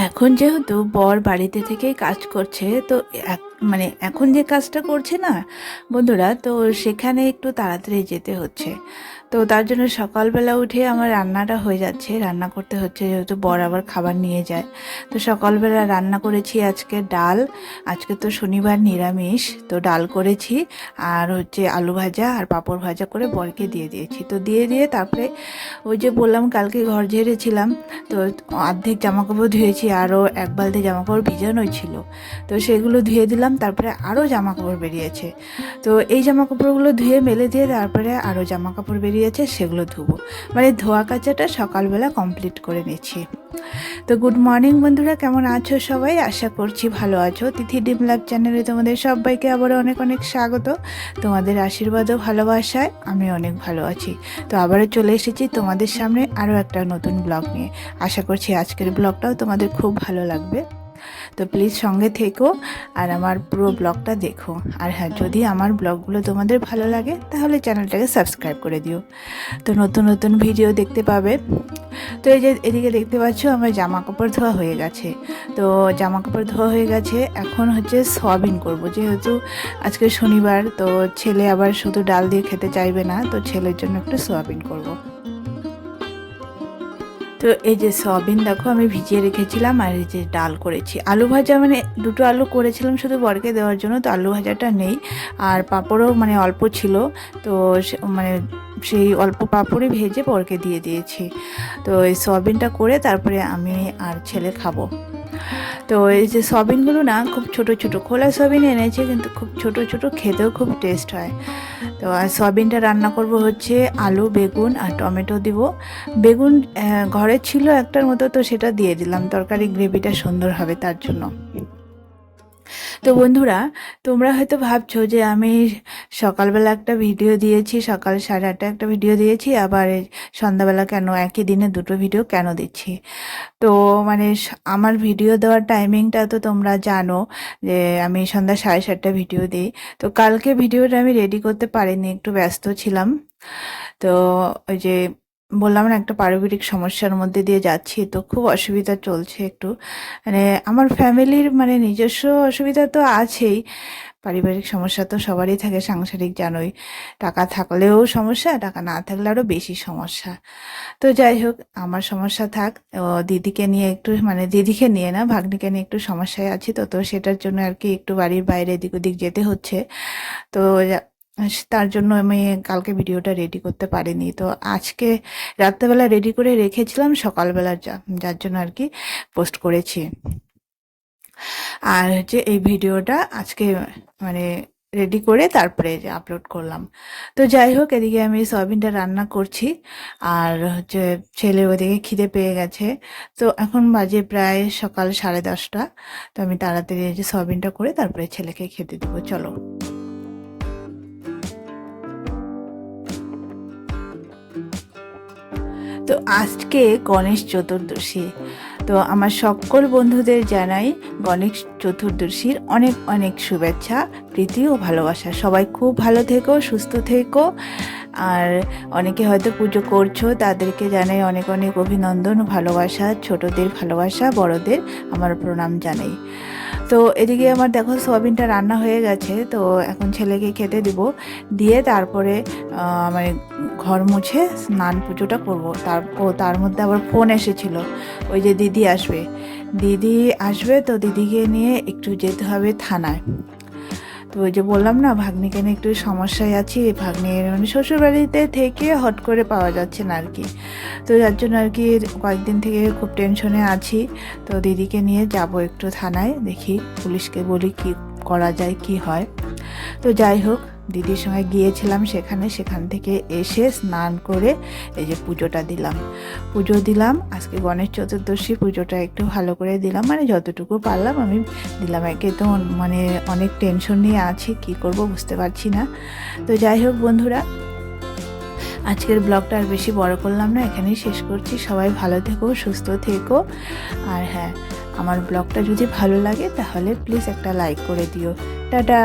এখন যেহেতু বর বাড়িতে থেকেই কাজ করছে, তো এখন যে কাজটা করছে না বন্ধুরা, তো সেখানে একটু তাড়াতাড়ি যেতে হচ্ছে। তো তার জন্য সকালবেলা উঠে আমার রান্নাটা হয়ে যাচ্ছে, রান্না করতে হচ্ছে যেহেতু বর আবার খাবার নিয়ে যায়। তো সকালবেলা রান্না করেছি আজকে ডাল। আজকে তো শনিবার নিরামিষ, তো ডাল করেছি আর হচ্ছে আলু ভাজা আর পাঁপড় ভাজা করে বরকে দিয়ে দিয়েছি। তো দিয়ে তারপরে ওই যে বললাম কালকে ঘর ঝেড়েছিলাম, তো অর্ধেক জামাকাপড় ধুয়েছি, আরও এক বালতি জামাকাপড় ভিজানোই ছিল, তো সেগুলো ধুয়ে দিলাম। তারপরে আরও জামাকাপড় বেরিয়েছে, তো এই জামাকাপড়গুলো ধুয়ে মেলে দিয়ে তারপরে আরও জামাকাপড় বেরিয়েছে, সেগুলো ধুবো। মানে ধোয়া কাচাটা সকালবেলা কমপ্লিট করে নিচ্ছি। তো গুড মর্নিং বন্ধুরা, কেমন আছো সবাই? আশা করছি ভালো আছো। তিথি ডিম লাভ চ্যানেলে তোমাদের সবাইকে আবারও অনেক অনেক স্বাগত। তোমাদের আশীর্বাদ ও ভালোবাসায় আমি অনেক ভালো আছি। তো আবারও চলে এসেছি তোমাদের সামনে আরও একটা নতুন ব্লগ নিয়ে। আশা করছি আজকের ব্লগটাও তোমাদের খুব ভালো লাগবে। তো প্লিজ সঙ্গে থেকো আর আমার পুরো ব্লগটা দেখো। আর হ্যাঁ, যদি আমার ব্লগগুলো তোমাদের ভালো লাগে তাহলে চ্যানেলটাকে সাবস্ক্রাইব করে দিও, তো নতুন নতুন ভিডিও দেখতে পাবে। তো এই যে এদিকে দেখতে পাচ্ছ আমার জামা কাপড় ধোয়া হয়ে গেছে। তো জামা কাপড় ধোয়া হয়ে গেছে, এখন হচ্ছে সয়াবিন করব। যেহেতু আজকে শনিবার, তো ছেলে আবার শুধু ডাল দিয়ে খেতে চাইবে না, তো ছেলের জন্য একটু সয়াবিন করব। তো এই যে সয়াবিন দেখো আমি ভিজিয়ে রেখেছিলাম, আর এই যে ডাল করেছি। আলু ভাজা মানে দুটো আলু করেছিলাম শুধু বরকে দেওয়ার জন্য, তো আলু ভাজাটা নেই। আর পাঁপড়ও মানে অল্প ছিল, তো মানে সেই অল্প পাঁপড়ই ভেজে বরকে দিয়ে দিয়েছি। তো এই সয়াবিনটা করে তারপরে আমি আর ছেলে খাবো। তো এই যে সয়াবিনগুলো না খুব ছোট ছোট, খোলা সয়াবিন এনেছে কিন্তু খুব ছোট ছোট, খেতেও খুব টেস্ট হয়। তো আর সয়াবিনটা রান্না করব হচ্ছে আলু, বেগুন আর টমেটো দিব। বেগুন ঘরে ছিল একটার মতো, তো সেটা দিয়ে দিলাম, তরকারি গ্রেভিটা সুন্দর হবে তার জন্য। তো বন্ধুরা, তোমরা হয়তো ভাবছো যে আমি সকালবেলা একটা ভিডিও দিয়েছি, সকাল 8:30 একটা ভিডিও দিয়েছি, আবার সন্ধ্যাবেলা কেন একই দিনে দুটো ভিডিও কেন দিচ্ছি। তো মানে আমার ভিডিও দেওয়ার টাইমিংটা তো তোমরা জানো যে আমি সন্ধ্যা 7:30 ভিডিও দিই। তো কালকে ভিডিওটা আমি রেডি করতে পারিনি, একটু ব্যস্ত ছিলাম। তো ওই যে বললাম না, একটা পারিবারিক সমস্যার মধ্যে দিয়ে যাচ্ছি, তো খুব অসুবিধা চলছে একটু। মানে আমার ফ্যামিলির মানে নিজস্ব অসুবিধা তো আছেই, পারিবারিক সমস্যা তো সবারই থাকে, সাংসারিক জানোই। টাকা থাকলেও সমস্যা, টাকা না থাকলে আরও বেশি সমস্যা। তো যাই হোক, আমার সমস্যা থাক। দিদিকে নিয়ে একটু, মানে দিদিকে নিয়ে না, ভাগ্নিকে নিয়ে একটু সমস্যায় আছি। তো তো সেটার জন্য আর কি একটু বাড়ির বাইরে এদিক ওদিক যেতে হচ্ছে। তো তার জন্য আমি কালকে ভিডিওটা রেডি করতে পারিনি। তো আজকে রাত্রেবেলা রেডি করে রেখেছিলাম, সকালবেলা যার জন্য আর কি পোস্ট করেছি। আর হচ্ছে এই ভিডিওটা আজকে মানে রেডি করে তারপরে যে আপলোড করলাম। তো যাই হোক, এদিকে আমি সয়াবিনটা রান্না করছি, আর হচ্ছে ছেলে ওদিকে খিদে পেয়ে গেছে। তো এখন বাজে প্রায় সকাল 10:30। তো আমি তাড়াতাড়ি এই যে সয়াবিনটা করে তারপরে ছেলেকে খেতে দেবো। চলো। তো আজকে গণেশ চতুর্দশী। তো আমার সকল বন্ধুদের জানাই গণেশ চতুর্দশীর অনেক অনেক শুভেচ্ছা, প্রীতি ও ভালোবাসা। সবাই খুব ভালো থেকো, সুস্থ থেকো। আর অনেকে হয়তো পুজো করছো, তাদেরকে জানাই অনেক অনেক অভিনন্দন, ভালোবাসা। ছোটদের ভালোবাসা, বড়দের আমার প্রণাম জানাই। তো এদিকে আমার দেখো সোয়াবিনটা রান্না হয়ে গেছে, তো এখন ছেলেকে খেতে দিব, দিয়ে তারপরে মানে ঘর মুছে স্নান পুজোটা করব। তার মধ্যে আবার ফোন এসেছিল, ওই যে দিদি আসবে, তো দিদিকে নিয়ে একটু যেতে হবে থানায়। তো ওই যে বললাম না, ভাগ্নিকে নিয়ে একটু সমস্যায় আছি। ভাগ্নির মানে শ্বশুরবাড়িতে থেকে হট করে পাওয়া যাচ্ছে না আর কি, তো যার জন্য আর কি কয়েকদিন থেকে খুব টেনশনে আছি। তো দিদিকে নিয়ে যাব একটু থানায়, দেখি পুলিশকে বলি কি করা যায়, কি হয়। তো যাই হোক, দিদির সঙ্গে গিয়েছিলাম সেখান থেকে এসে স্নান করে এই যে পুজো দিলাম। আজকে গণেশ চতুর্দশী, পুজোটা একটু ভালো করে দিলাম, মানে যতটুকু পারলাম আমি দিলাম। একে তো মানে অনেক টেনশন নিয়ে আছি, কি করব বুঝতে পারছি না। তো যাই হোক বন্ধুরা, আজকের ব্লগটা আর বেশি বড় করলাম না, এখানেই শেষ করছি। সবাই ভালো থেকো, সুস্থ থেকো। আর হ্যাঁ, আমার ব্লগটা যদি ভালো লাগে তাহলে প্লিজ একটা লাইক করে দিও। টাটা।